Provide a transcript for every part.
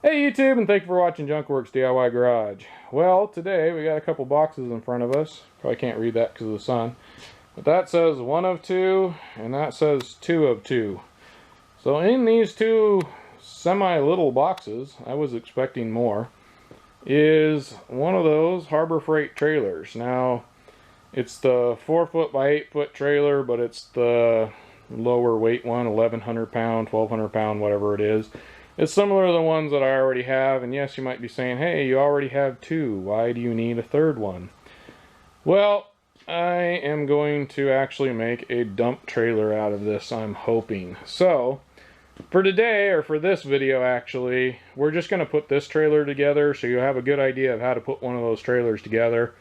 Hey YouTube, and thank you for watching Junkworks DIY Garage. Well, today we got a couple boxes in front of us. Probably can't read that because of the sun. But that says 1 of 2, and that says 2 of 2. So in these two semi-little boxes, I was expecting more, is one of those Harbor Freight trailers. Now, it's the 4-foot by 8-foot trailer, but it's the lower weight one, 1,100 pound, 1,200 pound, whatever it is. It's similar to the ones that I already have, and yes, you might be saying, hey, you already have 2. Why do you need a third one? Well, I am going to actually make a dump trailer out of this, I'm hoping. So, for today, or for this video actually, we're just going to put this trailer together so you have a good idea of how to put one of those trailers together.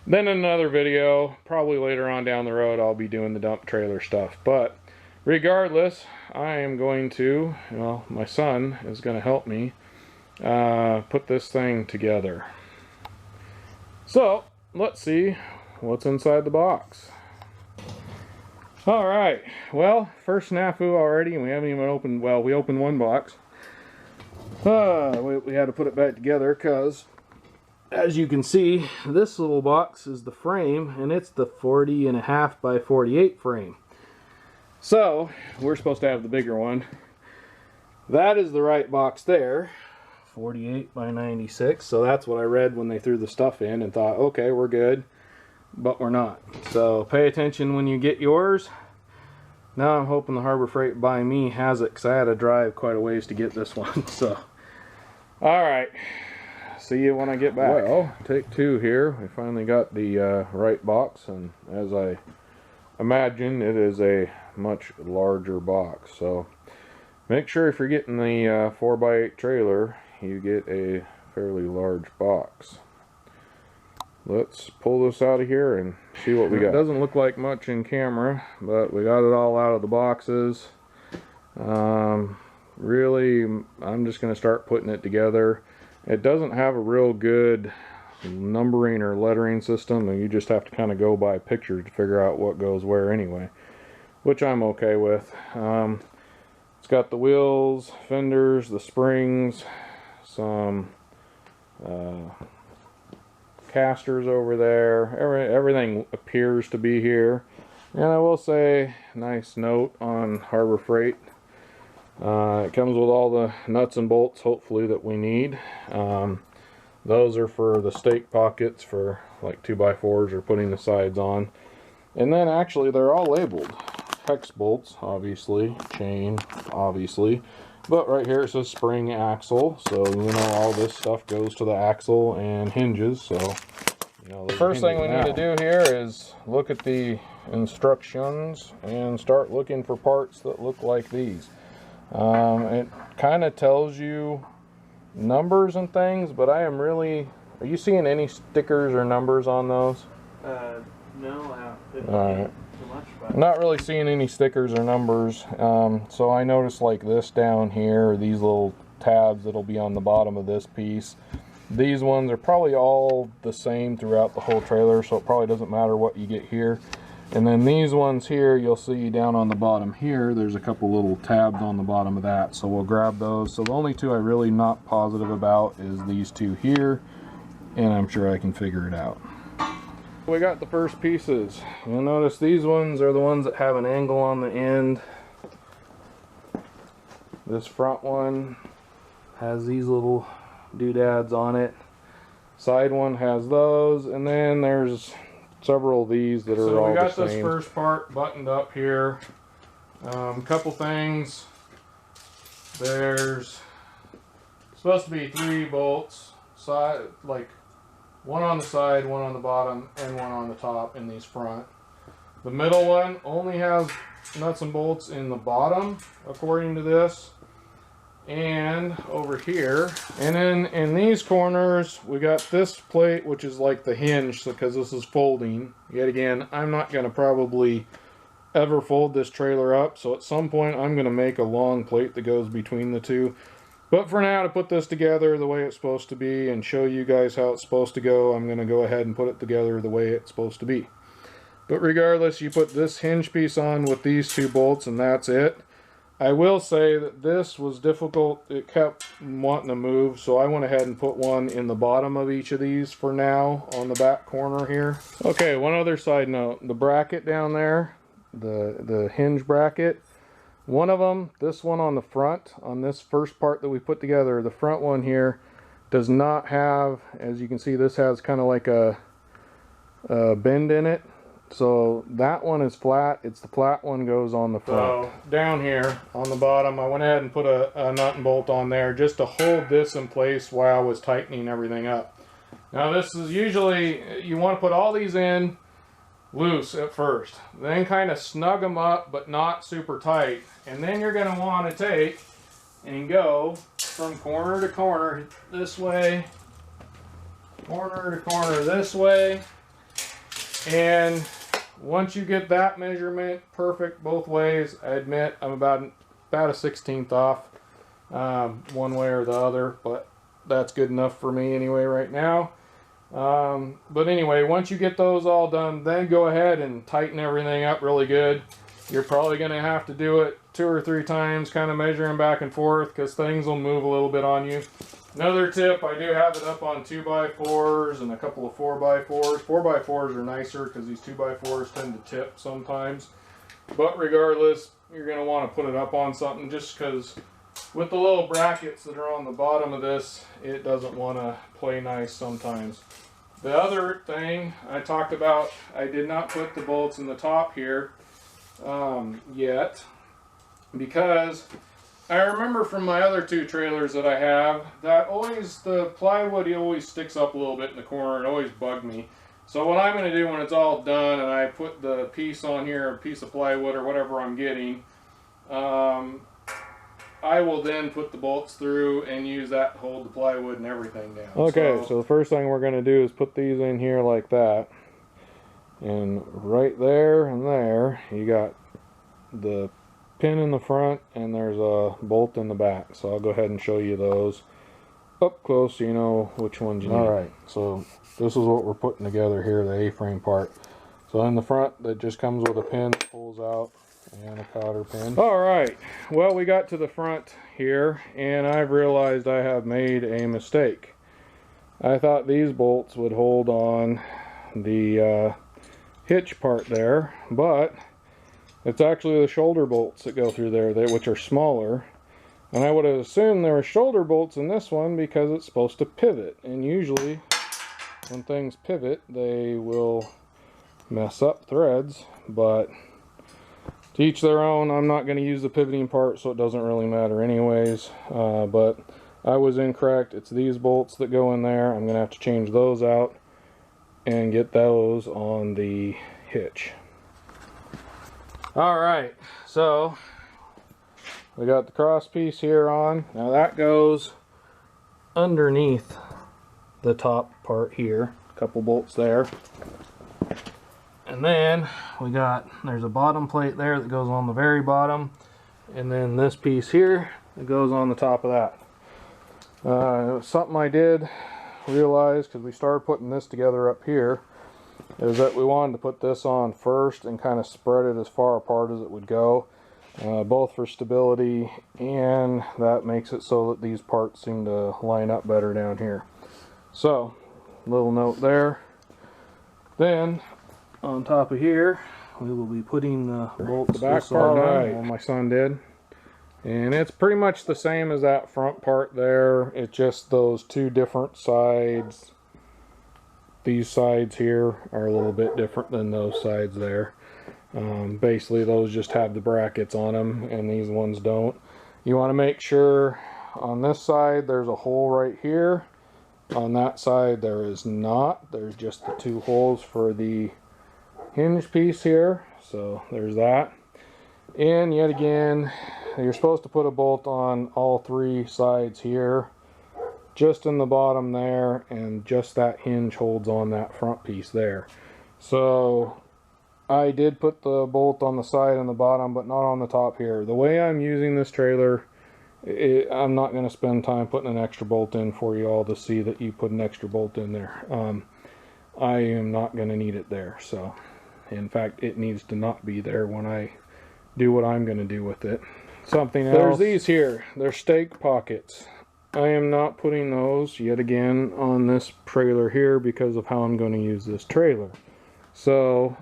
Then in another video, probably later on down the road, I'll be doing the dump trailer stuff. But regardless, I am going to, well, my son is going to help me put this thing together. So, let's see what's inside the box. Alright, well, first snafu already, and we haven't even opened, well, we opened one box. We had to put it back together because, as you can see, this little box is the frame, and it's the 40.5 by 48 frame. So, we're supposed to have the bigger one. That is the right box there, 48 by 96. So that's what I read when they threw the stuff in and thought, okay, we're good. But we're not. So pay attention when you get yours. Now I'm hoping the Harbor Freight by me has it, because I had to drive quite a ways to get this one. So, alright. See you when I get back. Well, take 2 here. We finally got the right box, and as I imagine, it is a much larger box. So make sure if you're getting the 4x8 trailer, you get a fairly large box. Let's pull this out of here and see what we got. It doesn't look like much in camera, but we got it all out of the boxes. Really, I'm just going to start putting it together. It doesn't have a real good numbering or lettering system, and you just have to kind of go by pictures to figure out what goes where anyway, which I'm okay with. It's got the wheels, fenders, the springs, some casters over there. Everything appears to be here. And I will say, nice note on Harbor Freight. It comes with all the nuts and bolts, hopefully, that we need. Those are for the stake pockets for like 2x4s or putting the sides on. And then actually they're all labeled. Hex bolts, obviously. Chain, obviously. But right here it says spring axle. So you know all this stuff goes to the axle and hinges. So you know, the first thing we need to do here is look at the instructions and start looking for parts that look like these. It kind of tells you numbers and things, but I am really... Are you seeing any stickers or numbers on those? No, I haven't. Alright. Too much, but I'm not really seeing any stickers or numbers. So I noticed like this down here, these little tabs that'll be on the bottom of this piece. These ones are probably all the same throughout the whole trailer, so it probably doesn't matter what you get here. And then these ones here, you'll see down on the bottom here, there's a couple little tabs on the bottom of that, so we'll grab those. So the only 2 I really not positive about is these 2 here, and I'm sure I can figure it out. We got the first pieces. You'll notice these ones are the ones that have an angle on the end. This front one has these little doodads on it. Side one has those, and then there's several of these that are all the same. So we got this first part buttoned up here. Couple things. There's supposed to be 3 bolts, side, like one on the side, one on the bottom, and one on the top in these front. The middle one only has nuts and bolts in the bottom, according to this, and over here. And then in these corners, we got this plate, which is like the hinge, because this is folding. Yet again, I'm not going to probably ever fold this trailer up, so at some point I'm going to make a long plate that goes between the 2. But for now, to put this together the way it's supposed to be and show you guys how it's supposed to go, I'm going to go ahead and put it together the way it's supposed to be. But regardless, you put this hinge piece on with these 2 bolts and that's it. I will say that this was difficult. It kept wanting to move, so I went ahead and put one in the bottom of each of these for now on the back corner here. Okay, one other side note. The bracket down there, the hinge bracket, one of them, this one on the front, on this first part that we put together, the front one here does not have, as you can see, this has kind of like a bend in it. So that one is flat. It's the flat one goes on the front. So down here on the bottom, I went ahead and put a nut and bolt on there just to hold this in place while I was tightening everything up. Now this is usually, you want to put all these in loose at first, then kind of snug them up but not super tight, and then you're going to want to take and go from corner to corner this way, corner to corner this way, and once you get that measurement perfect both ways, I admit I'm about a 1/16 off one way or the other, but that's good enough for me anyway right now. But anyway, once you get those all done, then go ahead and tighten everything up really good. You're probably going to have to do it 2 or 3 times, kind of measuring back and forth, because things will move a little bit on you. Another tip, I do have it up on 2x4s and a couple of 4x4s. 4x4s are nicer because these 2x4s tend to tip sometimes. But regardless, you're going to want to put it up on something, just because with the little brackets that are on the bottom of this, it doesn't want to play nice sometimes. The other thing I talked about, I did not put the bolts in the top here yet, because I remember from my other 2 trailers that I have, that always, the plywood always sticks up a little bit in the corner. It always bugged me. So what I'm going to do when it's all done and I put the piece on here, a piece of plywood or whatever I'm getting, I will then put the bolts through and use that to hold the plywood and everything down. Okay, so the first thing we're going to do is put these in here like that. And right there and there, you got the pin in the front and there's a bolt in the back. So I'll go ahead and show you those up close so you know which ones you need. Alright, so this is what we're putting together here, the A-frame part. So in the front, that just comes with a pin that pulls out and a cotter pin. Alright, well, we got to the front here and I've realized I have made a mistake. I thought these bolts would hold on the hitch part there, but it's actually the shoulder bolts that go through there, which are smaller. And I would have assumed there were shoulder bolts in this one because it's supposed to pivot. And usually, when things pivot, they will mess up threads. But to each their own, I'm not going to use the pivoting part, so it doesn't really matter anyways. But I was incorrect. It's these bolts that go in there. I'm going to have to change those out and get those on the hitch. Alright, so we got the cross piece here on. Now that goes underneath the top part here. A couple bolts there. And then there's a bottom plate there that goes on the very bottom. And then this piece here that goes on the top of that. It was something I did realize because we started putting this together up here, is that we wanted to put this on first and kind of spread it as far apart as it would go, both for stability, and that makes it so that these parts seem to line up better down here. So, little note there. Then, on top of here, we will be putting the bolts, the back part on, well, my son did. And it's pretty much the same as that front part there. It's just those 2 different sides. These sides here are a little bit different than those sides there. Basically those just have the brackets on them and these ones don't. You want to make sure on this side there's a hole right here. On that side there is not. There's just the 2 holes for the hinge piece here. So there's that. And yet again, you're supposed to put a bolt on all 3 sides here, just in the bottom there, and just that hinge holds on that front piece there. So I did put the bolt on the side and the bottom, but not on the top here. The way I'm using this trailer, I'm not going to spend time putting an extra bolt in for you all to see that you put an extra bolt in there. I am not going to need it there. So in fact, it needs to not be there when I do what I'm going to do with it. something else. There's these here. They're stake pockets. I am not putting those yet again on this trailer here because of how I'm going to use this trailer. So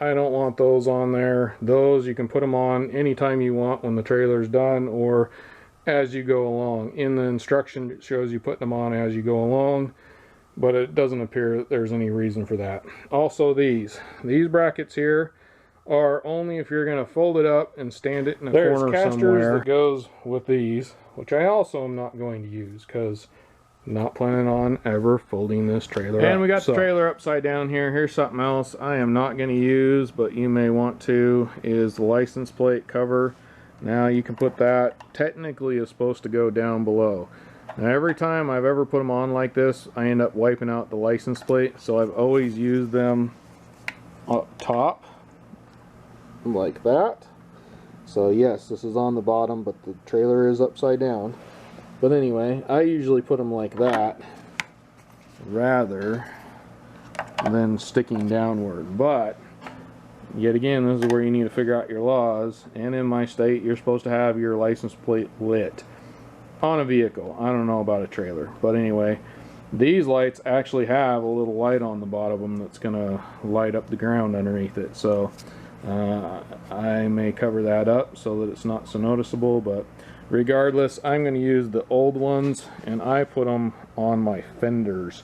I don't want those on there. Those you can put them on anytime you want when the trailer's done or as you go along. In the instruction it shows you putting them on as you go along, but it doesn't appear that there's any reason for that. Also these brackets here are only if you're going to fold it up and stand it in a corner somewhere. There's casters that goes with these, which I also am not going to use because I'm not planning on ever folding this trailer up. And we got the trailer upside down here. Here's something else I am not going to use, but you may want to, is the license plate cover. Now you can put that, technically is supposed to go down below. Now every time I've ever put them on like this, I end up wiping out the license plate, so I've always used them up top like that. So yes, this is on the bottom, but the trailer is upside down. But anyway, I usually put them like that rather than sticking downward. But yet again, this is where you need to figure out your laws. And in my state, you're supposed to have your license plate lit on a vehicle. I don't know about a trailer, but anyway, these lights actually have a little light on the bottom of them that's going to light up the ground underneath it. So I may cover that up so that it's not so noticeable, but regardless, I'm going to use the old ones, and I put them on my fenders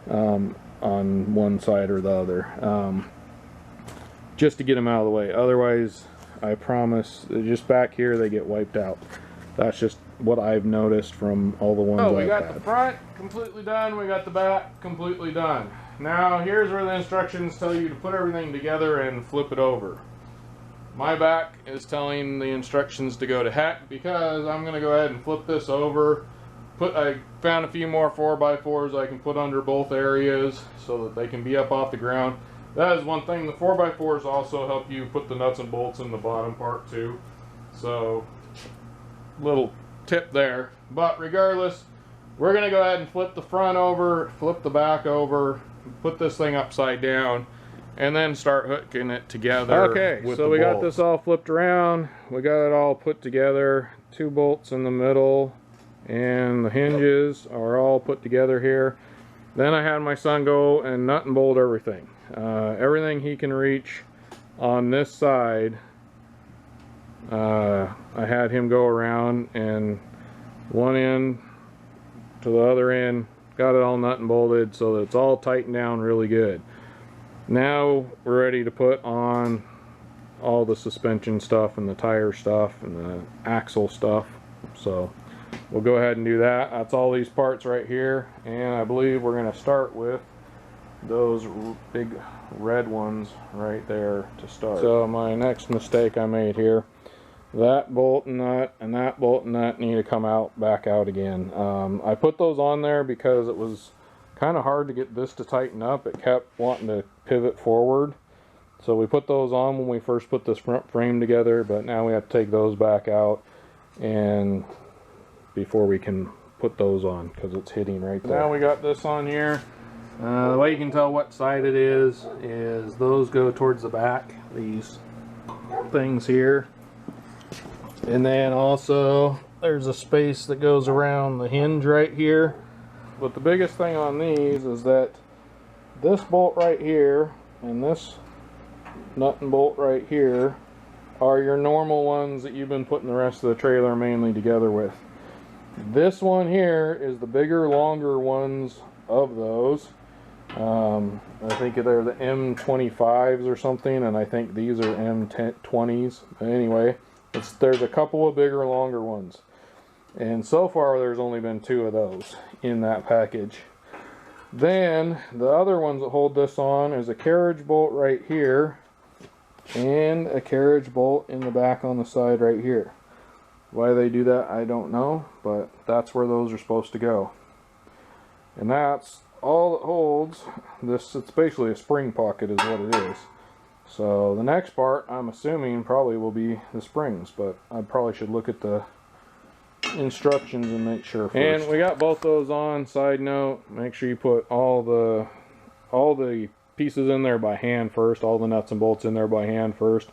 on one side or the other, just to get them out of the way. Otherwise, I promise, just back here they get wiped out. That's just what I've noticed from all the ones I've had. We got the front completely done, we got the back completely done. Now here's where the instructions tell you to put everything together and flip it over. My back is telling the instructions to go to heck because I'm going to go ahead and flip this over. I found a few more 4x4s I can put under both areas so that they can be up off the ground. That is one thing. The 4x4s also help you put the nuts and bolts in the bottom part too. So, little tip there. But regardless, we're going to go ahead and flip the front over, flip the back over, put this thing upside down, and then start hooking it together. Okay, so we got this all flipped around. We got it all put together. 2 bolts in the middle, and the hinges are all put together here. Then I had my son go and nut and bolt everything. Everything he can reach on this side, I had him go around and one end to the other end, got it all nut and bolted so that it's all tightened down really good. Now we're ready to put on all the suspension stuff and the tire stuff and the axle stuff. So we'll go ahead and do that. That's all these parts right here, and I believe we're going to start with those big red ones right there to start. So my next mistake I made here, that bolt and nut and that bolt and nut need to come out back out again. I put those on there because it was kind of hard to get this to tighten up. It kept wanting to pivot forward, so we put those on when we first put this front frame together, but now we have to take those back out and before we can put those on because it's hitting right there. Now we got this on here. The way you can tell what side it is those go towards the back, these things here, and then also there's a space that goes around the hinge right here. But the biggest thing on these is that this bolt right here and this nut and bolt right here are your normal ones that you've been putting the rest of the trailer mainly together with. This one here is the bigger, longer ones of those. I think they're the M25s or something, and I think these are M20s. But anyway, there's a couple of bigger, longer ones. And so far there's only been 2 of those in that package. Then the other ones that hold this on is a carriage bolt right here and a carriage bolt in the back on the side right here. Why they do that I don't know, but that's where those are supposed to go. And that's all that holds this. It's basically a spring pocket is what it is. So the next part I'm assuming probably will be the springs, but I probably should look at the instructions and make sure first. And we got both those on. Side note, make sure you put all the pieces in there by hand first, all the nuts and bolts in there by hand first.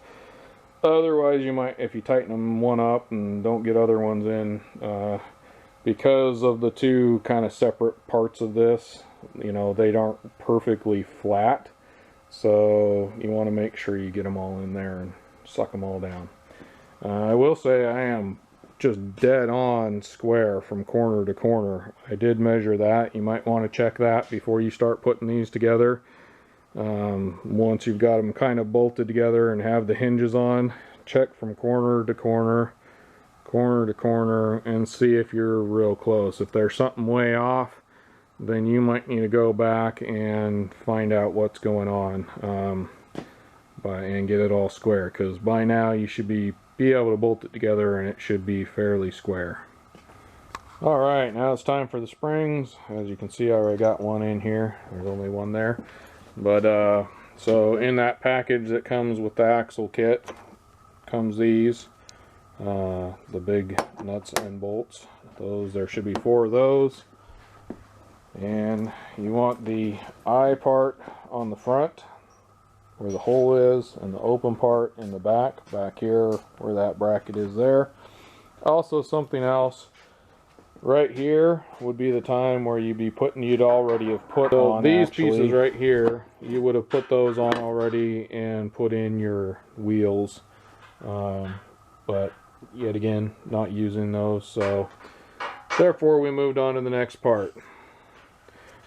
Otherwise, you might, if you tighten them one up and don't get other ones in, because of the two kind of separate parts of this, you know, they aren't perfectly flat. So you want to make sure you get them all in there and suck them all down. I will say I am just dead on square from corner to corner. I did measure that. You might want to check that before you start putting these together. Once you've got them kind of bolted together and have the hinges on, check from corner to corner, corner to corner, and see if you're real close. If there's something way off, then you might need to go back and find out what's going on, and get it all square, because by now you should be able to bolt it together and it should be fairly square. Alright, now it's time for the springs. As you can see, I already got one in here. There's only one there. But so in that package that comes with the axle kit comes these, the big nuts and bolts. There should be 4 of those. And you want the eye part on the front where the hole is, and the open part in the back here where that bracket is there. Also, something else right here would be the time where you'd already have put on these pieces right here. You would have put those on already and put in your wheels, but yet again not using those, so therefore we moved on to the next part.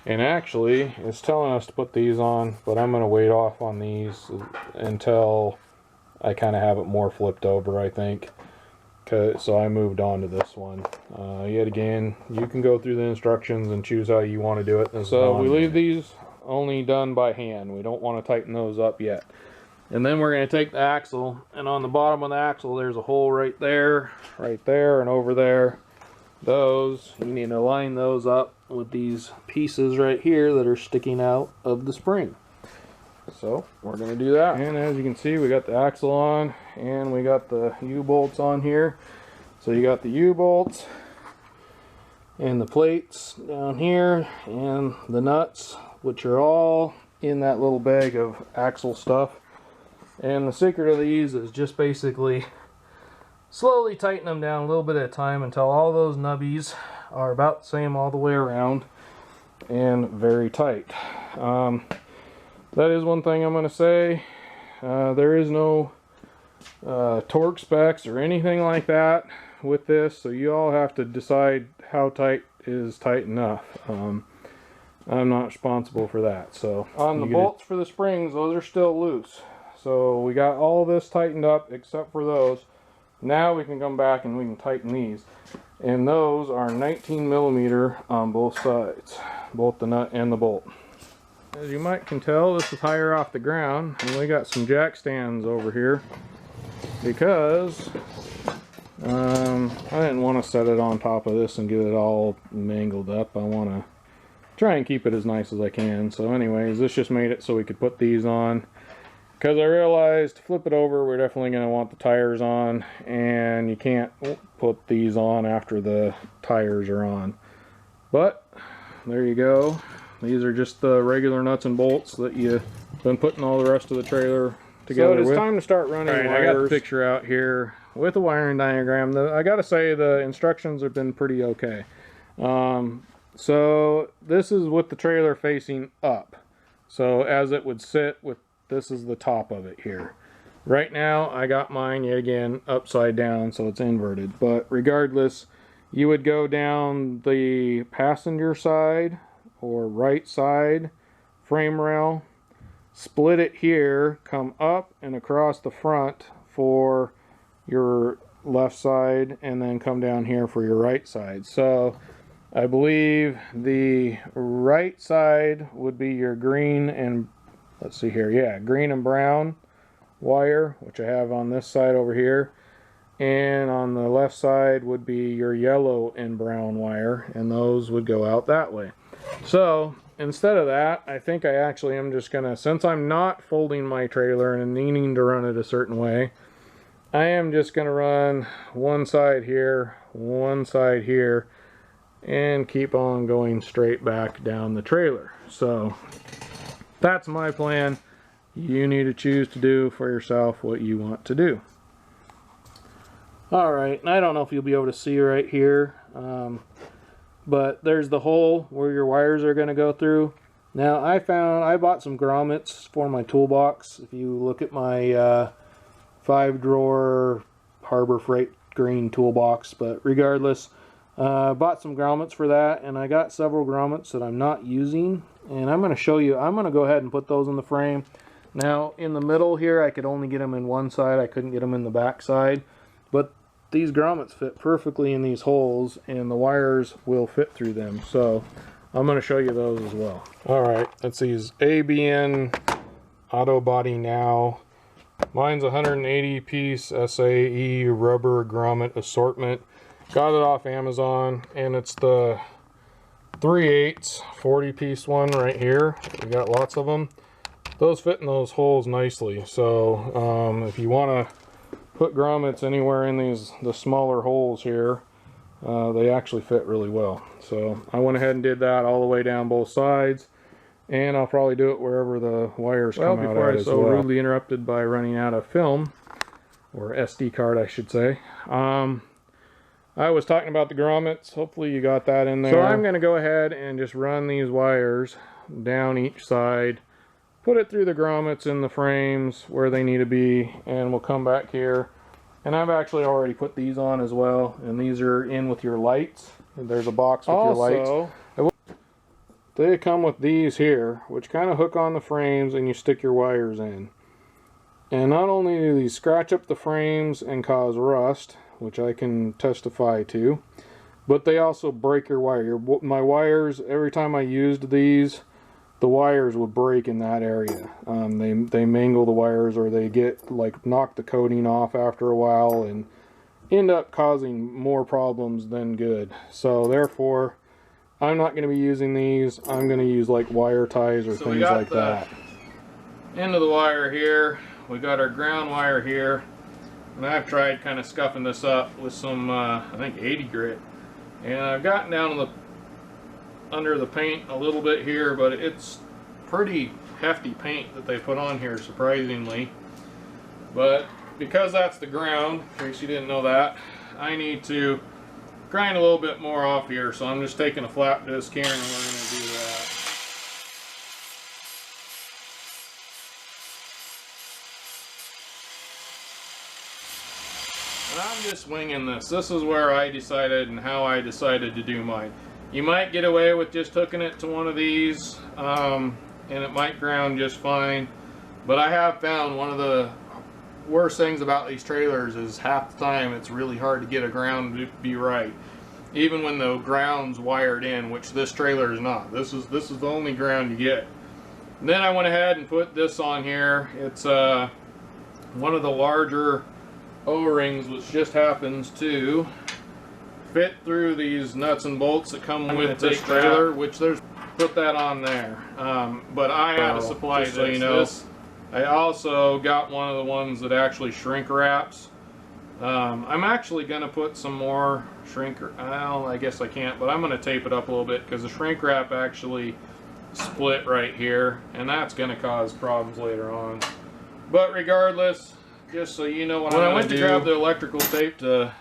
And actually, it's telling us to put these on, but I'm going to wait off on these until I kind of have it more flipped over, I think. So I moved on to this one. Yet again, you can go through the instructions and choose how you want to do it. So we leave these only done by hand. We don't want to tighten those up yet. And then we're going to take the axle, and on the bottom of the axle there's a hole right there, and over there. Those, you need to line those up with these pieces right here that are sticking out of the spring. So we're going to do that. And as you can see, we got the axle on and we got the U-bolts on here. So you got the U-bolts and the plates down here and the nuts, which are all in that little bag of axle stuff. And the secret of these is just basically slowly tighten them down a little bit at a time until all those nubbies are about the same all the way around and very tight. That is one thing I'm going to say. There is no torque specs or anything like that with this, so you all have to decide how tight is tight enough. I'm not responsible for that. So on the bolts for the springs, those are still loose. So we got all this tightened up except for those. Now we can come back and we can tighten these. And those are 19mm on both sides, both the nut and the bolt. As you might can tell, this is higher off the ground, and we got some jack stands over here because I didn't want to set it on top of this and get it all mangled up. I want to try and keep it as nice as I can. So anyways, this just made it so we could put these on. Because I realized to flip it over, we're definitely going to want the tires on, and you can't put these on after the tires are on. But there you go. These are just the regular nuts and bolts that you've been putting all the rest of the trailer together with. So it's time to start running wires. I got the picture out here with a wiring diagram. I got to say the instructions have been pretty okay. So this is with the trailer facing up. So as it would sit with, this is the top of it here. Right now I got mine yet again upside down, so it's inverted. But regardless, you would go down the passenger side or right side frame rail, split it here, come up and across the front for your left side, and then come down here for your right side. So I believe the right side would be your green and, let's see here, yeah, green and brown wire, which I have on this side over here. And on the left side would be your yellow and brown wire, and those would go out that way. So instead of that, I think I actually am just gonna, since I'm not folding my trailer and needing to run it a certain way, I am just gonna run one side here, and keep on going straight back down the trailer. So that's my plan. You need to choose to do for yourself what you want to do. Alright, and I don't know if you'll be able to see right here, but there's the hole where your wires are going to go through. Now I bought some grommets for my toolbox. If you look at my 5-drawer Harbor Freight green toolbox, but regardless, bought some grommets for that, and I got several grommets that I'm not using, and I'm going to show you. I'm going to go ahead and put those in the frame. Now in the middle here I could only get them in one side, I couldn't get them in the back side, but these grommets fit perfectly in these holes and the wires will fit through them, so I'm going to show you those as well. Alright, that's these ABN Auto Body Now. Mine's 180 piece SAE rubber grommet assortment. Got it off Amazon, and it's the 3/8 40 piece one right here. We got lots of them. Those fit in those holes nicely, so if you want to put grommets anywhere in the smaller holes here, they actually fit really well. So I went ahead and did that all the way down both sides, and I'll probably do it wherever the wires come out at as well. Before I so rudely interrupted by running out of film, or SD card I should say, I was talking about the grommets. Hopefully you got that in there. So I'm going to go ahead and just run these wires down each side, put it through the grommets in the frames where they need to be, and we'll come back here. And I've actually already put these on as well, and these are in with your lights. There's a box with your lights. They come with these here, which kind of hook on the frames and you stick your wires in. And not only do these scratch up the frames and cause rust, which I can testify to, but they also break your wire. My wires, every time I used these, the wires would break in that area. They mangle the wires, or they get knock the coating off after a while and end up causing more problems than good. So therefore, I'm not going to be using these. I'm going to use like wire ties or things like that. End of the wire here. We got our ground wire here, and I've tried kind of scuffing this up with some I think 80 grit, and I've gotten down to the under the paint a little bit here, but it's pretty hefty paint that they put on here, surprisingly. But because that's the ground, in case you didn't know that, I need to grind a little bit more off here, so I'm just taking a flat disc here and we're going to do that. And I'm just winging this. This is where I decided and how I decided to do mine. You might get away with just hooking it to one of these, and it might ground just fine. But I have found one of the worst things about these trailers is half the time it's really hard to get a ground to be right. Even when the ground's wired in, which this trailer is not. This is the only ground you get. And then I went ahead and put this on here. It's one of the larger O-rings, which just happens to fit through these nuts and bolts that come with this trailer, which there's put that on there. But I had to supply this, so you know. I also got one of the ones that actually shrink wraps. I'm actually going to put some more shrink, well, I guess I can't, but I'm going to tape it up a little bit because the shrink wrap actually split right here, and that's going to cause problems later on. But regardless, just so you know what I'm going to do. When I went to grab the electrical tape to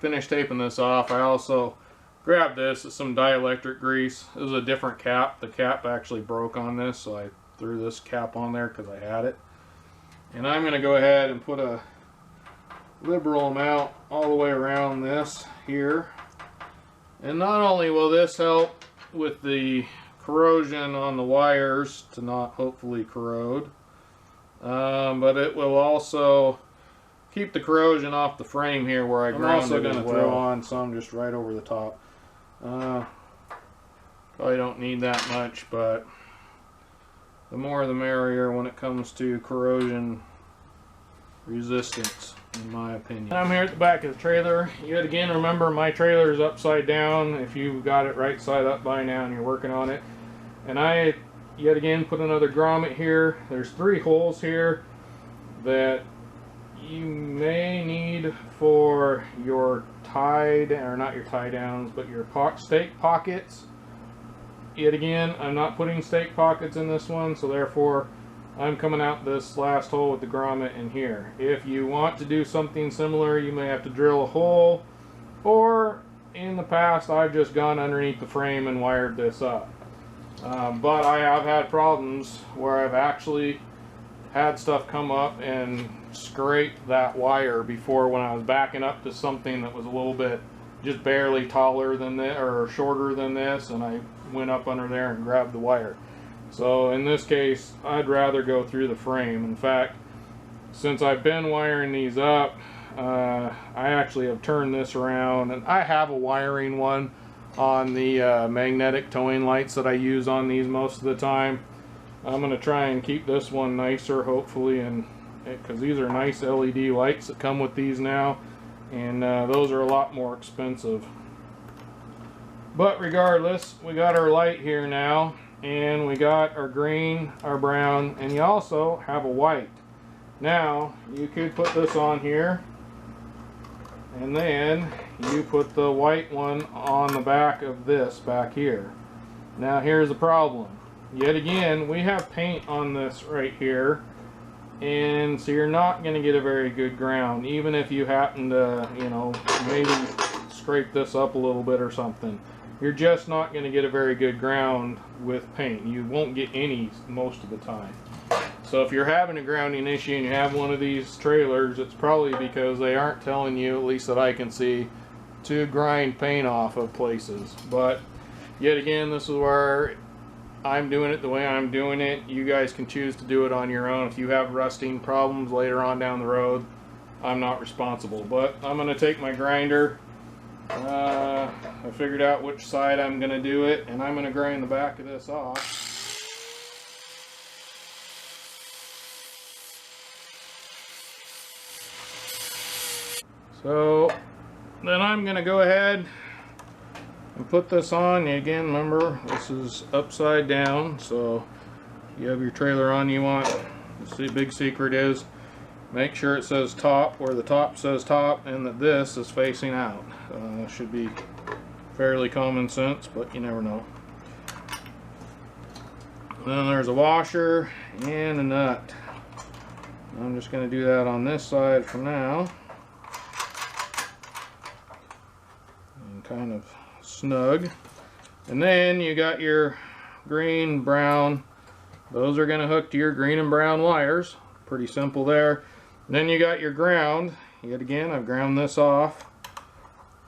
finish taping this off, I also grabbed this. It's some dielectric grease. This is a different cap. The cap actually broke on this, so I threw this cap on there because I had it. And I'm going to go ahead and put a liberal amount all the way around this here. And not only will this help with the corrosion on the wires to not hopefully corrode, but it will also keep the corrosion off the frame here where I ground it. I'm also going to throw on some just right over the top. Probably don't need that much, but the more the merrier when it comes to corrosion resistance, in my opinion. I'm here at the back of the trailer. Yet again, remember my trailer is upside down if you got it right side up by now and you're working on it. And I yet again put another grommet here. There's 3 holes here that you may need for your tied, or not your tie downs, but your stake pockets. Yet again, I'm not putting stake pockets in this one, so therefore I'm coming out this last hole with the grommet in here. If you want to do something similar, you may have to drill a hole, or in the past I've just gone underneath the frame and wired this up. But I have had problems where I've actually had stuff come up and scrape that wire before, when I was backing up to something that was a little bit just barely taller than this or shorter than this, and I went up under there and grabbed the wire. So in this case, I'd rather go through the frame. In fact, since I've been wiring these up, I actually have turned this around, and I have a wiring one on the magnetic towing lights that I use on these most of the time. I'm going to try and keep this one nicer, hopefully, and because these are nice LED lights that come with these now, and those are a lot more expensive. But regardless, we got our light here now, and we got our green, our brown, and you also have a white. Now you could put this on here, and then you put the white one on the back of this back here. Now here's the problem. Yet again, we have paint on this right here, and so you're not going to get a very good ground, even if you happen to, you know, maybe scrape this up a little bit or something. You're just not going to get a very good ground with paint. You won't get any most of the time. So if you're having a grounding issue and you have one of these trailers, it's probably because they aren't telling you, at least that I can see, to grind paint off of places. But yet again, this is where I'm doing it the way I'm doing it. You guys can choose to do it on your own. If you have rusting problems later on down the road, I'm not responsible. But I'm going to take my grinder. I figured out which side I'm going to do it, and I'm going to grind the back of this off. So then I'm going to go ahead and put this on. Again, remember, this is upside down, so you have your trailer on, you want, the big secret is make sure it says top, where the top says top, and that this is facing out. Should be fairly common sense, but you never know. Then there's a washer and a nut. I'm just going to do that on this side for now. And kind of snug. And then you got your green, brown. Those are going to hook to your green and brown wires. Pretty simple there. And then you got your ground. Yet again, I've ground this off.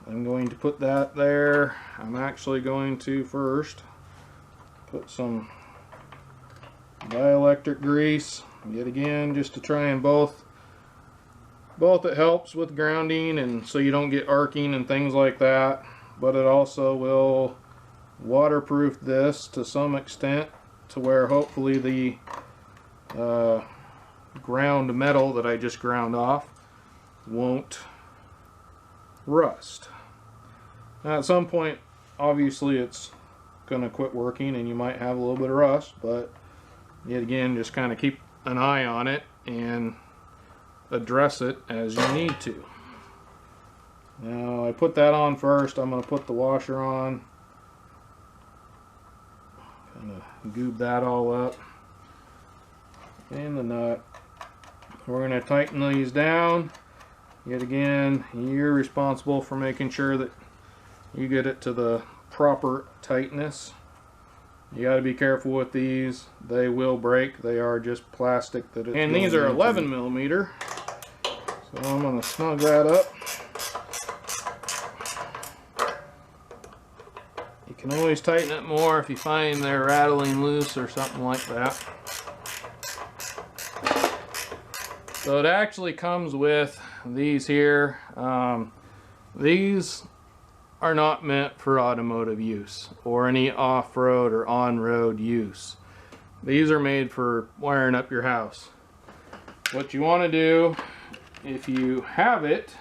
I'm going to put that there. I'm actually going to first put some dielectric grease. Yet again, just to try and both it helps with grounding, and so you don't get arcing and things like that. But it also will waterproof this to some extent, to where hopefully the ground metal that I just ground off won't rust. Now at some point, obviously it's going to quit working and you might have a little bit of rust, but yet again, just kind of keep an eye on it and address it as you need to. Now I put that on first. I'm going to put the washer on. Kind of goob that all up. And the nut. We're going to tighten these down. Yet again, you're responsible for making sure that you get it to the proper tightness. You got to be careful with these. They will break. They are just plastic. And these are 11 millimeter. So I'm going to snug that up. You can always tighten it more if you find they're rattling loose or something like that. So it actually comes with these here. These are not meant for automotive use or any off-road or on-road use. These are made for wiring up your house. What you want to do, if you have it,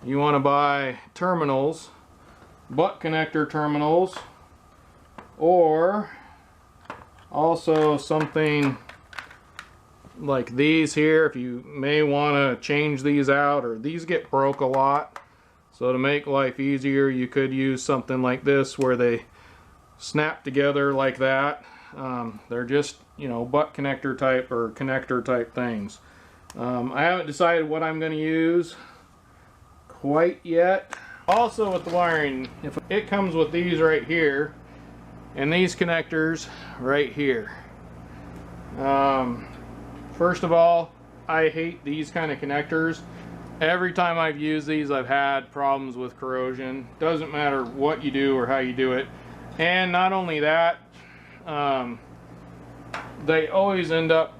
you want to buy terminals, butt connector terminals, or also something like these here. If you may want to change these out, or these get broke a lot, so to make life easier you could use something like this where they snap together like that. They're just, you know, butt connector type or connector type things. I haven't decided what I'm going to use quite yet. Also with the wiring, if it comes with these right here and these connectors right here. First of all, I hate these kind of connectors. Every time I've used these, I've had problems with corrosion. Doesn't matter what you do or how you do it. And not only that, they always end up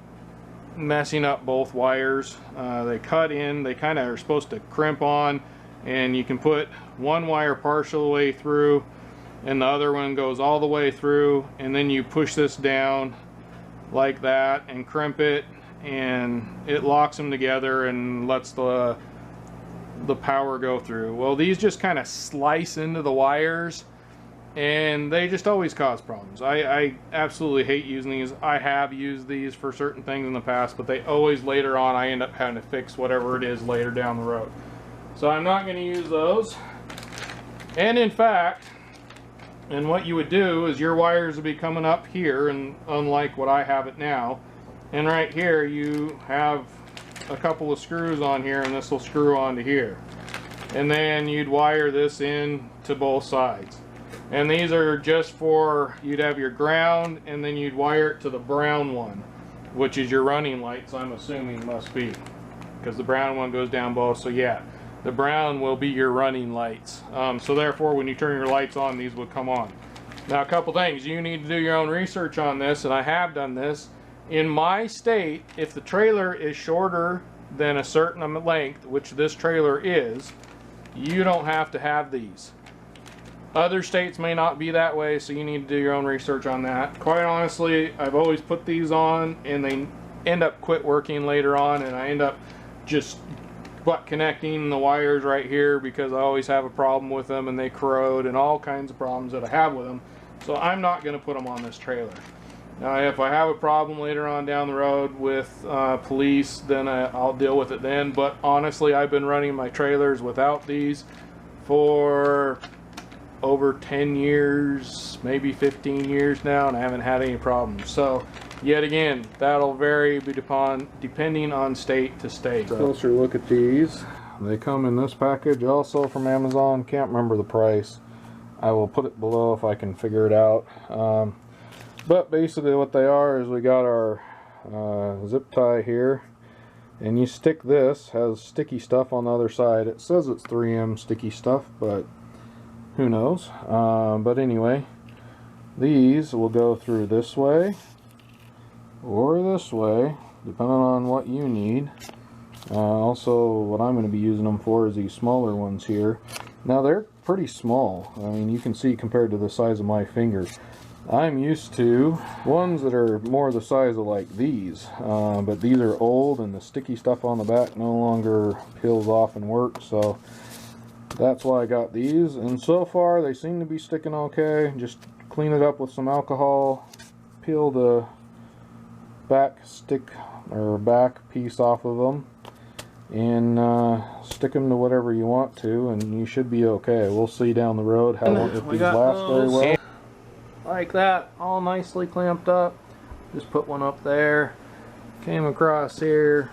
messing up both wires. They cut in, they kind of are supposed to crimp on, and you can put one wire partial way through and the other one goes all the way through, and then you push this down like that and crimp it, and it locks them together and lets the power go through. Well, these just kind of slice into the wires and they just always cause problems. I absolutely hate using these. I have used these for certain things in the past, but they always later on I end up having to fix whatever it is later down the road. So I'm not going to use those. And in fact, and what you would do is your wires would be coming up here, and unlike what I have it now, and right here you have a couple of screws on here, and this will screw onto here, and then you'd wire this in to both sides. And these are just for, you'd have your ground, and then you'd wire it to the brown one, which is your running lights, I'm assuming must be, because the brown one goes down both. So yeah, the brown will be your running lights. So therefore, when you turn your lights on, these would come on. Now, a couple things. You need to do your own research on this, and I have done this. In my state, if the trailer is shorter than a certain length, which this trailer is, you don't have to have these. Other states may not be that way, so you need to do your own research on that. Quite honestly, I've always put these on, and they end up quit working later on, and I end up just butt connecting the wires right here because I always have a problem with them, and they corrode and all kinds of problems that I have with them. So I'm not going to put them on this trailer. Now, if I have a problem later on down the road with police, then I'll deal with it then. But honestly, I've been running my trailers without these for over 10 years, maybe 15 years now, and I haven't had any problems. So yet again, that'll vary depending on state to state. Closer look at these. They come in this package also from Amazon. Can't remember the price. I will put it below if I can figure it out. But basically what they are is we got our zip tie here, and you stick this, has sticky stuff on the other side. It says it's 3M sticky stuff, but who knows. But anyway, these will go through this way or this way, depending on what you need. Also, what I'm going to be using them for is these smaller ones here. Now, they're pretty small. I mean, you can see compared to the size of my fingers. I'm used to ones that are more the size of like these, but these are old, and the sticky stuff on the back no longer peels off and works, so that's why I got these. And so far they seem to be sticking okay. Just clean it up with some alcohol, peel the back stick or back piece off of them, and stick them to whatever you want to, and you should be okay. We'll see down the road how if these last very well. Like that, all nicely clamped up. Just put one up there, came across here,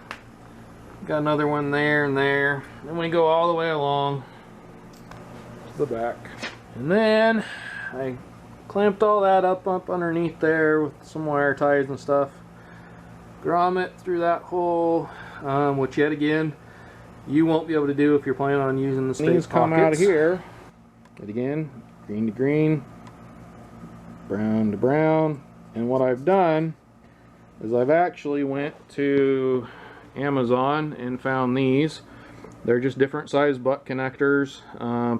got another one there and there. Then we go all the way along to the back, and then I clamped all that up underneath there with some wire ties and stuff. Grommet through that hole, which yet again you won't be able to do if you're planning on using the state pockets. These come out of here, yet again, green to green, brown to brown. And what I've done is I've actually went to Amazon and found these. They're just different size butt connectors,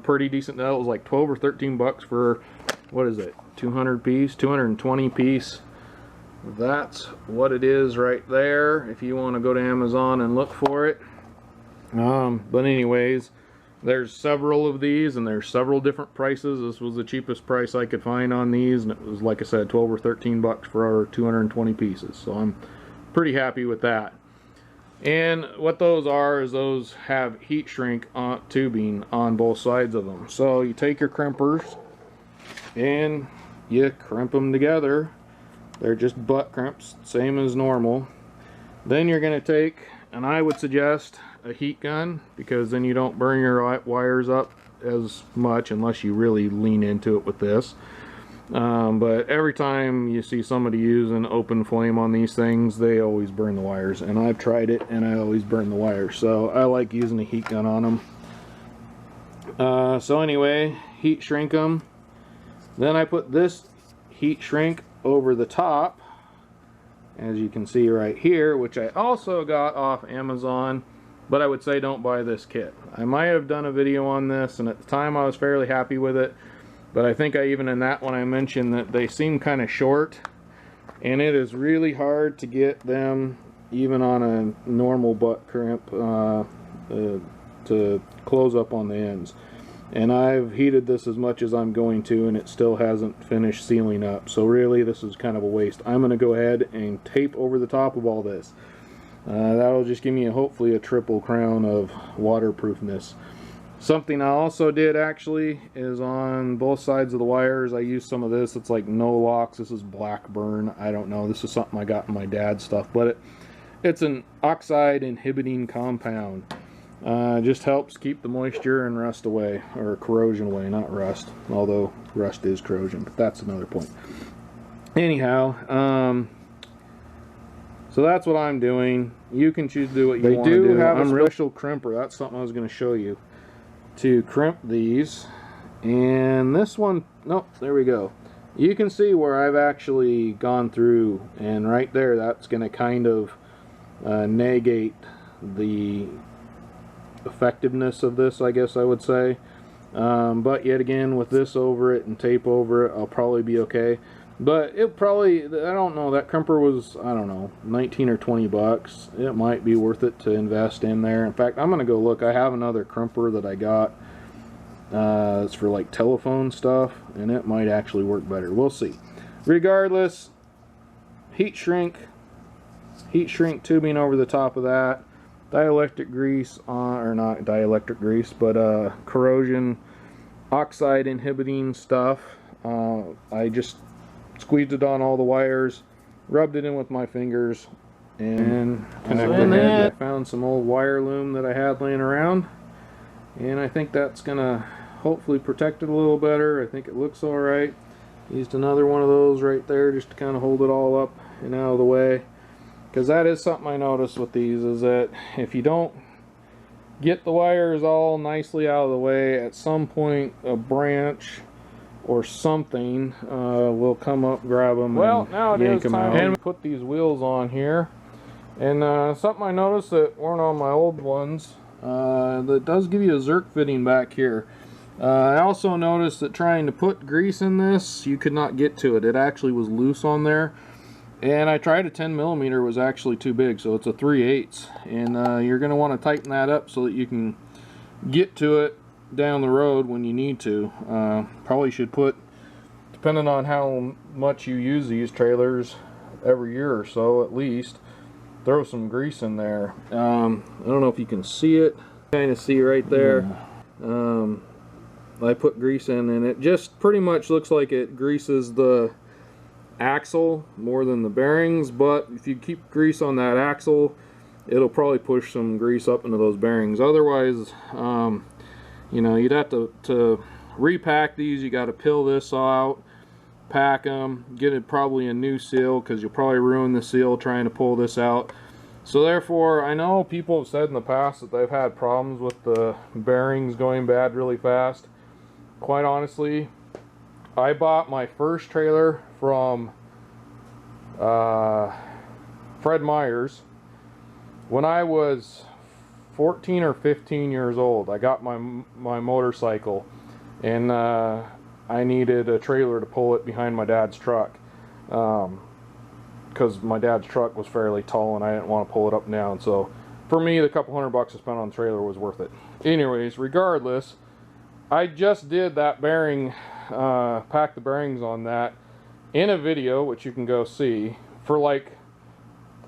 pretty decent. That was like 12 or 13 bucks for, what is it, 200 piece, 220 piece. That's what it is right there if you want to go to Amazon and look for it. But anyways, there's several of these, and there's several different prices. This was the cheapest price I could find on these, and it was, like I said, 12 or 13 bucks for our 220 pieces. So I'm pretty happy with that. And what those are is those have heat shrink tubing on both sides of them. So you take your crimpers and you crimp them together They're just butt crimps, same as normal. Then you're going to take, and I would suggest a heat gun, because then you don't burn your wires up as much unless you really lean into it with this. But every time you see somebody using open flame on these things, they always burn the wires, and I've tried it and I always burn the wires, so I like using a heat gun on them. So anyway, heat shrink them. Then I put this heat shrink over the top, as you can see right here, which I also got off Amazon, but I would say don't buy this kit. I might have done a video on this, and at the time I was fairly happy with it, but I think even in that one I mentioned that they seem kind of short, and it is really hard to get them even on a normal butt crimp to close up on the ends. And I've heated this as much as I'm going to, and it still hasn't finished sealing up. So really, this is kind of a waste. I'm going to go ahead and tape over the top of all this. That'll just give me hopefully a triple crown of waterproofness. Something I also did actually is on both sides of the wires, I used some of this. It's like no locks. This is Blackburn. I don't know. This is something I got in my dad's stuff, but it's an oxide inhibiting compound. Just helps keep the moisture and rust away, or corrosion away, not rust, although rust is corrosion, but that's another point. Anyhow, so that's what I'm doing. You can choose to do what you want to do. They do have a special crimper. That's something I was going to show you, to crimp these. And this one, nope, there we go. You can see where I've actually gone through, and right there, that's going to kind of negate the effectiveness of this, I guess I would say. But yet again, with this over it and tape over it, I'll probably be okay. But it probably, I don't know, that crimper was, I don't know, 19 or 20 bucks. It might be worth it to invest in there. In fact, I'm gonna go look. I have another crimper that I got. It's for like telephone stuff, and it might actually work better. We'll see. Regardless, heat shrink tubing over the top of that. Dielectric grease on, or not dielectric grease, but corrosion oxide inhibiting stuff. I just squeezed it on all the wires, rubbed it in with my fingers, and connected it. I found some old wire loom that I had laying around, and I think that's gonna hopefully protect it a little better. I think it looks alright. Used another one of those right there just to kind of hold it all up and out of the way. Because that is something I noticed with these, is that if you don't get the wires all nicely out of the way, at some point a branch or something will come up, grab them, well, now it is time and put these wheels on here. And something I noticed that weren't on my old ones, that does give you a Zerk fitting back here. I also noticed that trying to put grease in this, you could not get to it. It actually was loose on there. And I tried a 10mm, was actually too big, so it's a 3/8. And you're going to want to tighten that up so that you can get to it down the road when you need to. Probably should put, depending on how much you use these trailers every year or so at least, throw some grease in there. I don't know if you can see it. Kind of see right there. I put grease in, and it just pretty much looks like it greases the axle more than the bearings, but if you keep grease on that axle, it'll probably push some grease up into those bearings. Otherwise, you know, you'd have to repack these. You got to peel this out, pack them, get it probably a new seal, because you'll probably ruin the seal trying to pull this out. So therefore, I know people have said in the past that they've had problems with the bearings going bad really fast. Quite honestly, I bought my first trailer from Fred Meyer's when I was 14 or 15 years old. I got my motorcycle, and I needed a trailer to pull it behind my dad's truck, because my dad's truck was fairly tall and I didn't want to pull it up and down. So for me, the couple $100 I spent on the trailer was worth it. Anyways, regardless, I just did that bearing, pack the bearings on that in a video, which you can go see, for like,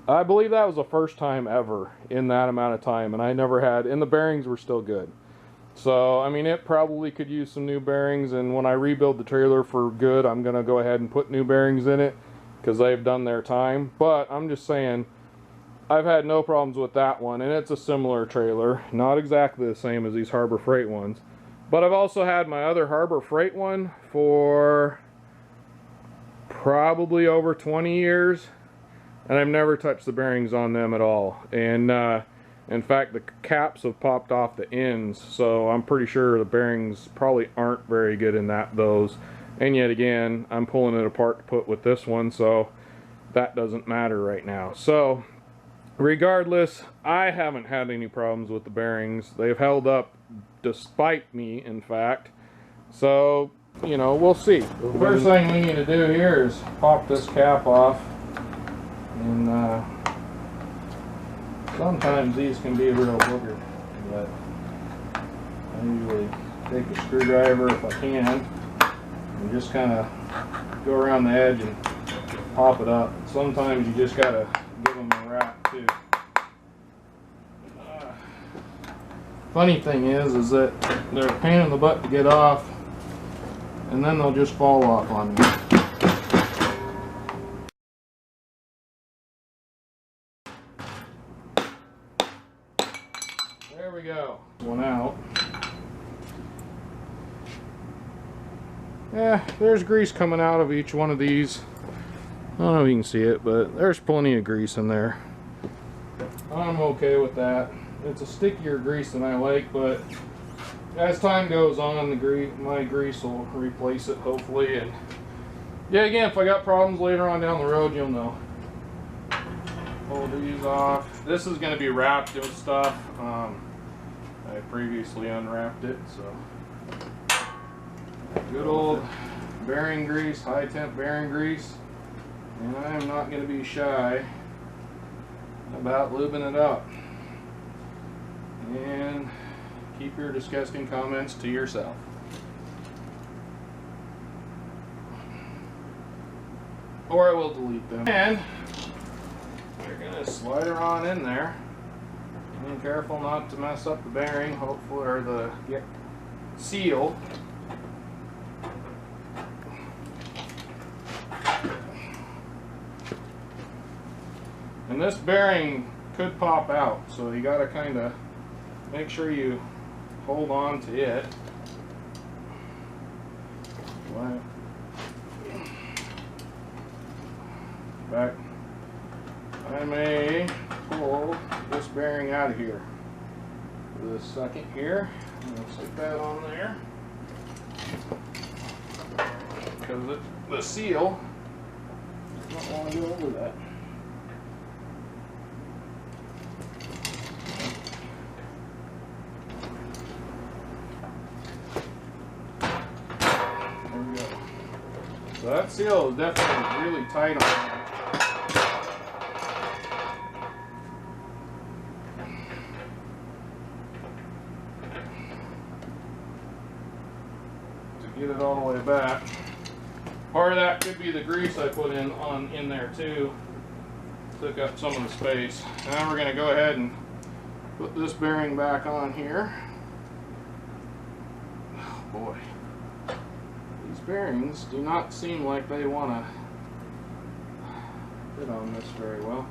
I believe that was the first time ever in that amount of time, and I never had, and the bearings were still good. So I mean, it probably could use some new bearings, and when I rebuild the trailer for good, I'm gonna go ahead and put new bearings in it because they've done their time. But I'm just saying, I've had no problems with that one, and it's a similar trailer, not exactly the same as these Harbor Freight ones. But I've also had my other Harbor Freight one for probably over 20 years, and I've never touched the bearings on them at all. And in fact, the caps have popped off the ends, so I'm pretty sure the bearings probably aren't very good in those. And yet again, I'm pulling it apart to put with this one, so that doesn't matter right now. So regardless, I haven't had any problems with the bearings. They've held up despite me, in fact. So, you know, we'll see. The first thing we need to do here is pop this cap off. And sometimes these can be a real booger, but I usually take a screwdriver if I can and just kind of go around the edge and pop it up. Sometimes you just gotta give them a wrap too. Funny thing is that they're a pain in the butt to get off, and then they'll just fall off on you. There we go. One out. Yeah, there's grease coming out of each one of these. I don't know if you can see it, but there's plenty of grease in there. I'm okay with that. It's a stickier grease than I like, but as time goes on, my grease will replace it, hopefully. And yeah, again, if I got problems later on down the road, you'll know. Pull these off. This is going to be wrapped with stuff. I previously unwrapped it, so good old bearing grease, high temp bearing grease, and I am not going to be shy about lubing it up. And keep your disgusting comments to yourself. Or I will delete them. And you're going to slide her on in there. Being careful not to mess up the bearing, hopefully, or the seal. And this bearing could pop out, so you got to kind of make sure you hold on to it. In fact, I may pull this bearing out of here for this second here. I'm going to stick that on there because the seal does not want to go over that. There we go. So that seal is definitely really tight on there. Get it all the way back. Part of that could be the grease I put in there too. Took up some of the space. Now we're going to go ahead and put this bearing back on here. Oh boy. These bearings do not seem like they want to fit on this very well.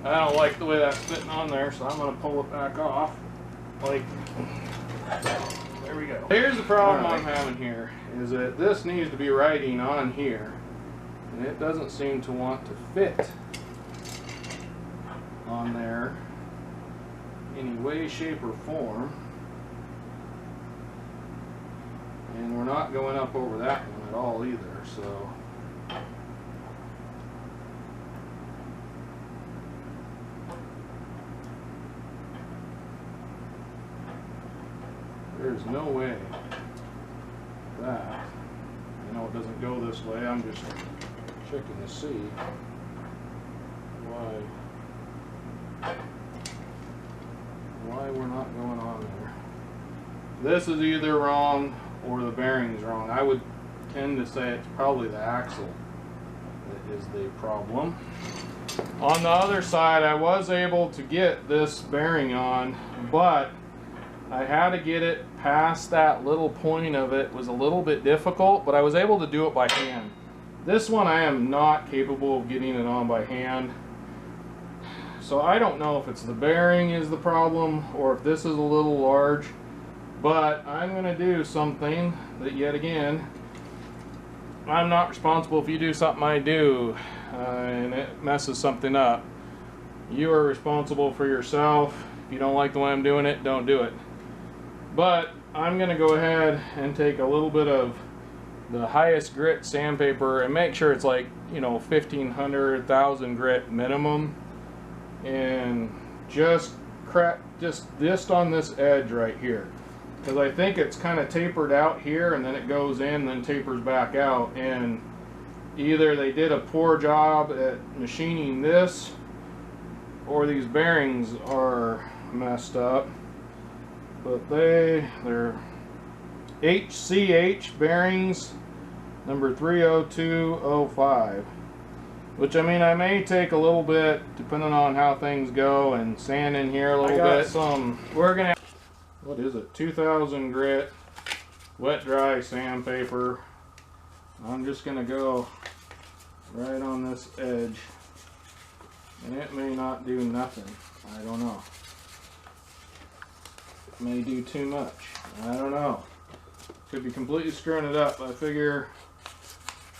I don't like the way that's fitting on there, so I'm going to pull it back off. Like, there we go. Here's the problem I'm having here, is that this needs to be riding on here, and it doesn't seem to want to fit on there any way, shape, or form. And we're not going up over that one at all either, so. There's no way that, I know it doesn't go this way, I'm just checking to see why we're not going on there. this is either wrong or the bearing's wrong. I would tend to say it's probably the axle that is the problem. On the other side, I was able to get this bearing on, but I had to get it past that little point of it. It was a little bit difficult, but I was able to do it by hand. This one I am not capable of getting it on by hand. So I don't know if it's the bearing is the problem or if this is a little large, but I'm going to do something that, yet again, I'm not responsible if you do something I do and it messes something up. You are responsible for yourself. If you don't like the way I'm doing it, don't do it. But I'm going to go ahead and take a little bit of the highest grit sandpaper and make sure it's like, you know, 1500, 1000 grit minimum, and just on this edge right here, because I think it's kind of tapered out here and then it goes in, then tapers back out, and either they did a poor job at machining this or these bearings are messed up. But they're HCH bearings number 30205, which, I mean, I may take a little bit depending on how things go and sand in here a little bit. We're gonna, what is it, 2000 grit wet dry sandpaper. I'm just gonna go right on this edge, and it may not do nothing. I don't know. May do too much. I don't know. Could be completely screwing it up. I figure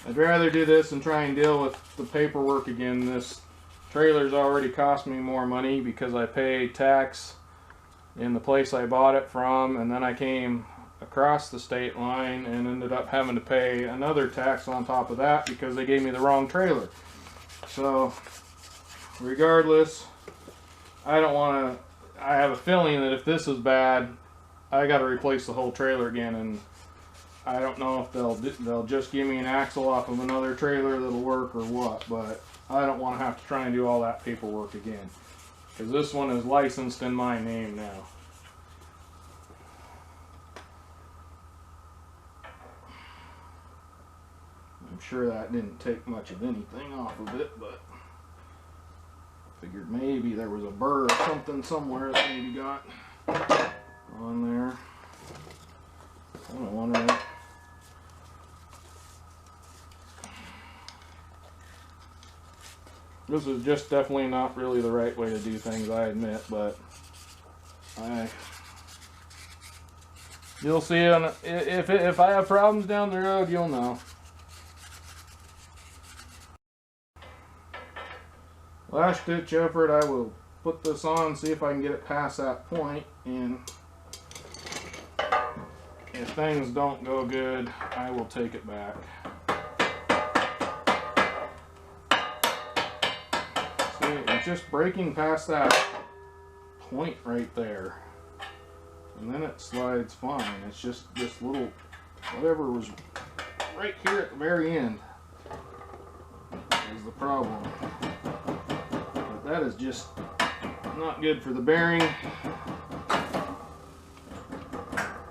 I'd rather do this and try and deal with the paperwork again. This trailer's already cost me more money because I pay tax in the place I bought it from, and then I came across the state line and ended up having to pay another tax on top of that because they gave me the wrong trailer. So regardless, I don't want to. I have a feeling that if this is bad, I got to replace the whole trailer again, and I don't know if they'll just give me an axle off of another trailer that'll work or what, but I don't want to have to try and do all that paperwork again, because this one is licensed in my name now. I'm sure that didn't take much of anything off of it, but figured maybe there was a burr or something somewhere that maybe got on there. I don't wonder. This is just definitely not really the right way to do things, I admit, but you'll see if I have problems down the road, you'll know. Last ditch effort, I will put this on, see if I can get it past that point, and if things don't go good, I will take it back. See, it's just breaking past that point right there, and then it slides fine. It's just this little, whatever was right here at the very end is the problem. That is just not good for the bearing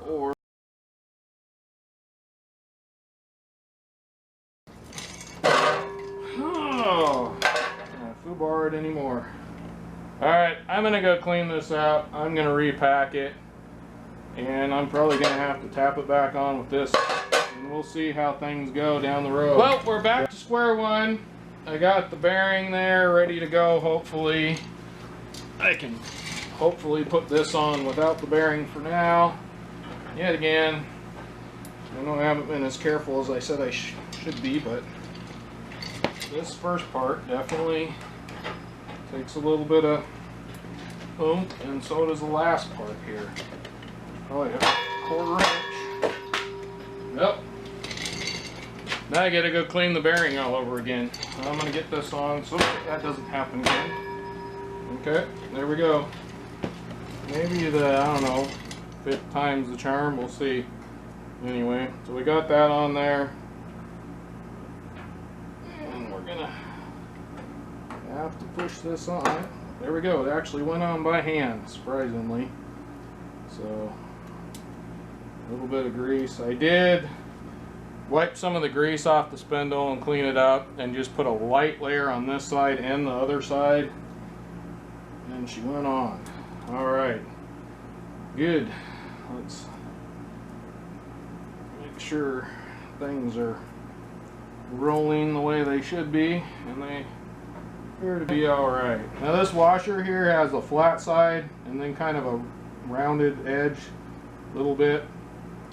or foobar it anymore. Alright, I'm gonna go clean this out. I'm gonna repack it, and I'm probably gonna have to tap it back on with this, and we'll see how things go down the road. Well, we're back to square one. I got the bearing there ready to go. Hopefully I can put this on without the bearing for now. Yet again, I know I haven't been as careful as I said I should be, but this first part definitely takes a little bit of oomph, and so does the last part here. Probably a 1/4 inch. Yep. Now I gotta go clean the bearing all over again. I'm gonna get this on so that doesn't happen again. Okay, there we go. Maybe I don't know, 5th time's the charm, we'll see. Anyway, so we got that on there. And we're gonna have to push this on. There we go, it actually went on by hand, surprisingly. So, A little bit of grease. I did wipe some of the grease off the spindle and clean it up and just put a light layer on this side and the other side, and she went on. All right, good. Let's make sure things are rolling the way they should be, and they appear to be all right. Now this washer here has a flat side and then kind of a rounded edge a little bit.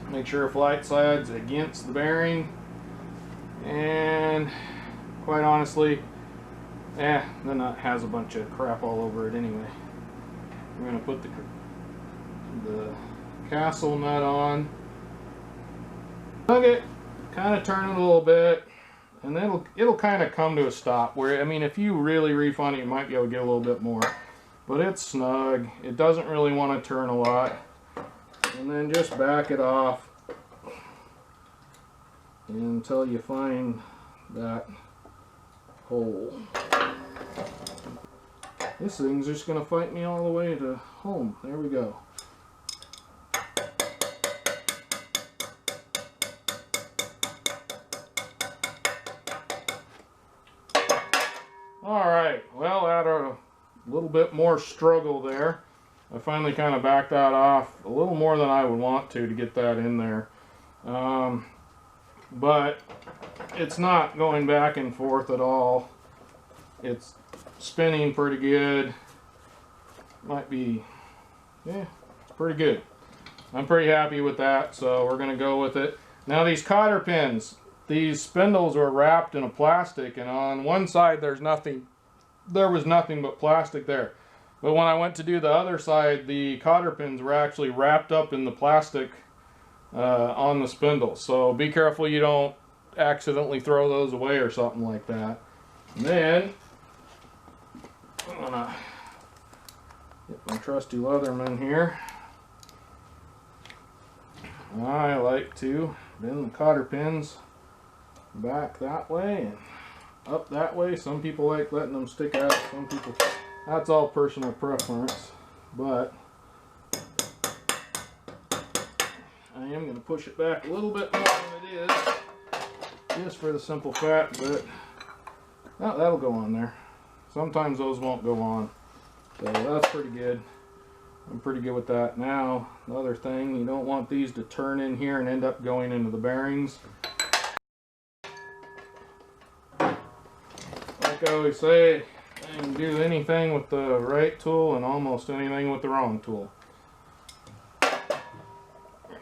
Make sure a flat side's against the bearing, and quite honestly, then that has a bunch of crap all over it anyway. We're going to put the castle nut on, plug it, kind of turn it a little bit, and then it'll kind of come to a stop. Where, I mean, if you really refine it, you might be able to get a little bit more, but it's snug. It doesn't really want to turn a lot. And then just back it off until you find that hole. This thing's just going to fight me all the way to home. There we go. Alright, well, after a little bit more struggle there, I finally kind of backed that off a little more than I would want to get that in there. But it's not going back and forth at all. It's spinning pretty good. Might be, yeah, it's pretty good. I'm pretty happy with that, so we're going to go with it. Now these cotter pins, these spindles were wrapped in a plastic, and on one side there was nothing but plastic there. But when I went to do the other side, the cotter pins were actually wrapped up in the plastic on the spindle. So be careful you don't accidentally throw those away or something like that. And then I'm gonna get my trusty Leatherman here. I like to bend the cotter pins back that way and up that way. Some people like letting them stick out. Some people, that's all personal preference, but I am going to push it back a little bit more than it is, just for the simple fact that that'll go on there. Sometimes those won't go on, so that's pretty good. I'm pretty good with that. Now, the other thing, you don't want these to turn in here and end up going into the bearings. Like I always say, you can do anything with the right tool and almost anything with the wrong tool.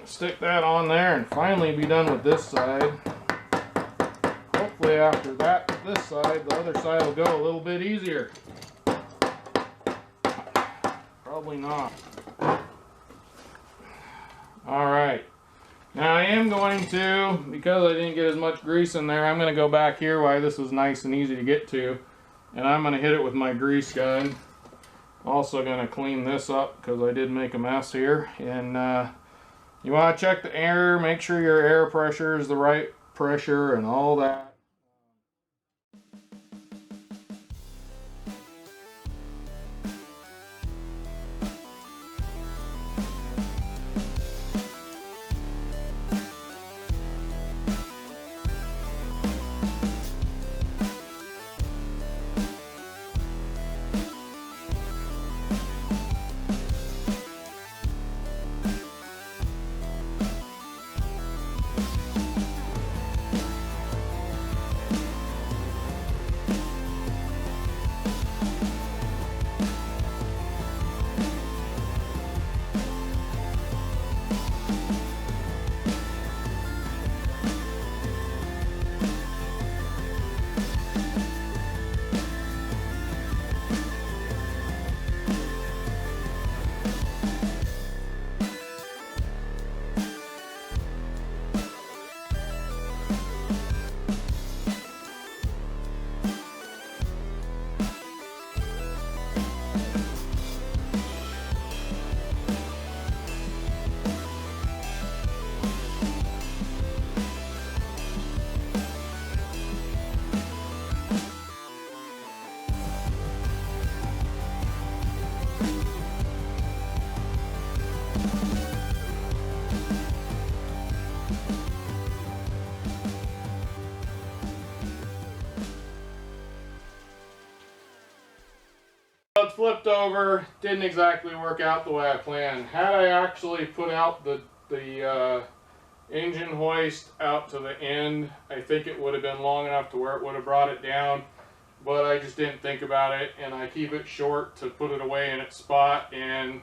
Stick that on there and finally be done with this side. Hopefully after that, this side, the other side will go a little bit easier. Probably not. Alright. Now I am going to, because I didn't get as much grease in there, I'm going to go back here while this is nice and easy to get to. And I'm going to hit it with my grease gun. Also going to clean this up because I did make a mess here. And you want to check the air, make sure your air pressure is the right pressure and all that. it's flipped over. Didn't exactly work out the way I planned. Had I actually put out the engine hoist out to the end, I think it would have been long enough to where it would have brought it down. But I just didn't think about it, and I keep it short to put it away in its spot, and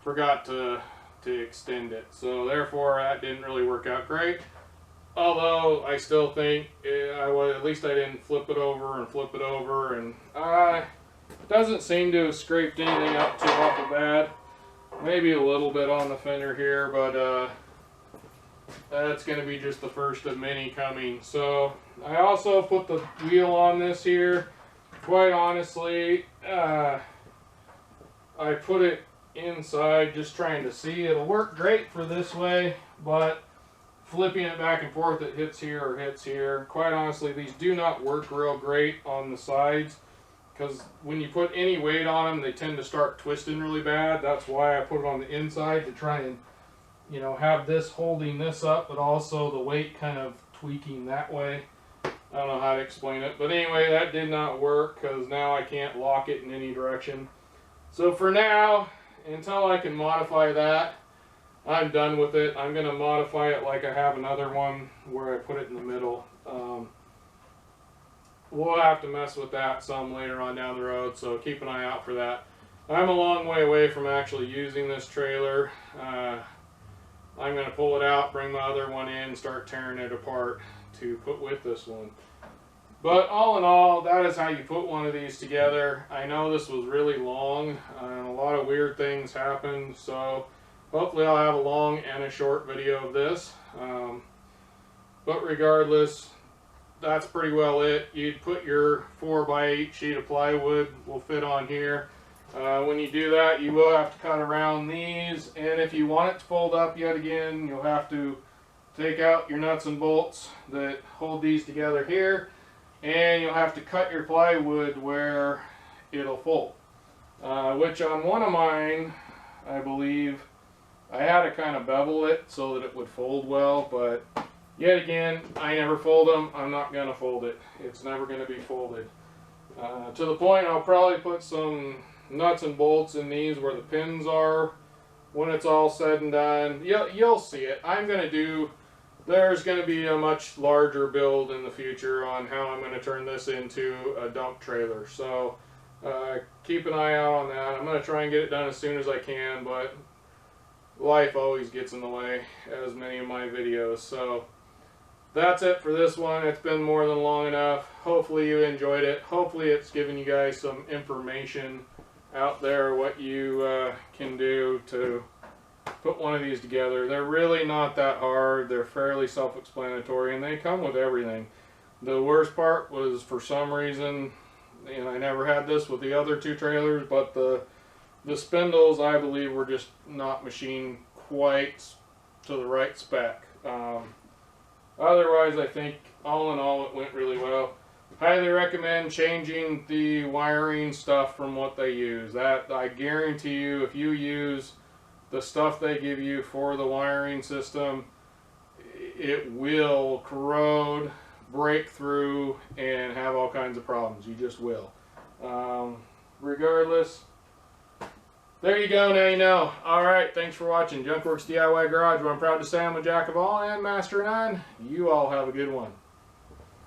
forgot to extend it. So therefore, that didn't really work out great. Although I still think at least I didn't flip it over and flip it over, and it doesn't seem to have scraped anything up too awful bad. Maybe a little bit on the fender here, but that's going to be just the first of many coming. So I also put the wheel on this here. Quite honestly, I put it inside just trying to see. It'll work great for this way, but flipping it back and forth, it hits here or hits here. Quite honestly, these do not work real great on the sides, because when you put any weight on them, they tend to start twisting really bad. That's why I put it on the inside, to try and, you know, have this holding this up, but also the weight kind of tweaking that way. I don't know how to explain it, but anyway, that did not work, because now I can't lock it in any direction. So for now, until I can modify that, I'm done with it. I'm going to modify it like I have another one where I put it in the middle. We'll have to mess with that some later on down the road, so keep an eye out for that. I'm a long way away from actually using this trailer. I'm going to pull it out, bring my other one in, and start tearing it apart to put with this one. But all in all, that is how you put one of these together. I know this was really long, and a lot of weird things happened, so hopefully I'll have a long and a short video of this. But regardless, that's pretty well it. You'd put your 4x8 sheet of plywood, will fit on here. When you do that, you will have to cut around these, and if you want it to fold up yet again, you'll have to take out your nuts and bolts that hold these together here, and you'll have to cut your plywood where it'll fold. Which on one of mine, I believe, I had to kind of bevel it so that it would fold well, but yet again, I never fold them. I'm not going to fold it. It's never going to be folded. To the point, I'll probably put some nuts and bolts in these where the pins are when it's all said and done. You'll see it. There's going to be a much larger build in the future on how I'm going to turn this into a dump trailer. So keep an eye out on that. I'm going to try and get it done as soon as I can, but life always gets in the way, as many of my videos. So that's it for this one. It's been more than long enough. Hopefully you enjoyed it. Hopefully it's given you guys some information out there what you can do to put one of these together. They're really not that hard. They're fairly self-explanatory, and they come with everything. The worst part was, for some reason, and I never had this with the other two trailers, but the spindles, I believe, were just not machined quite to the right spec. Otherwise, I think all in all it went really well. Highly recommend changing the wiring stuff from what they use. That, I guarantee you, if you use the stuff they give you for the wiring system, it will corrode, break through, and have all kinds of problems. You just will. Regardless, there you go, now you know. Alright, thanks for watching Junkworks DIY Garage, where I'm proud to say I'm a jack of all and master of none. You all have a good one.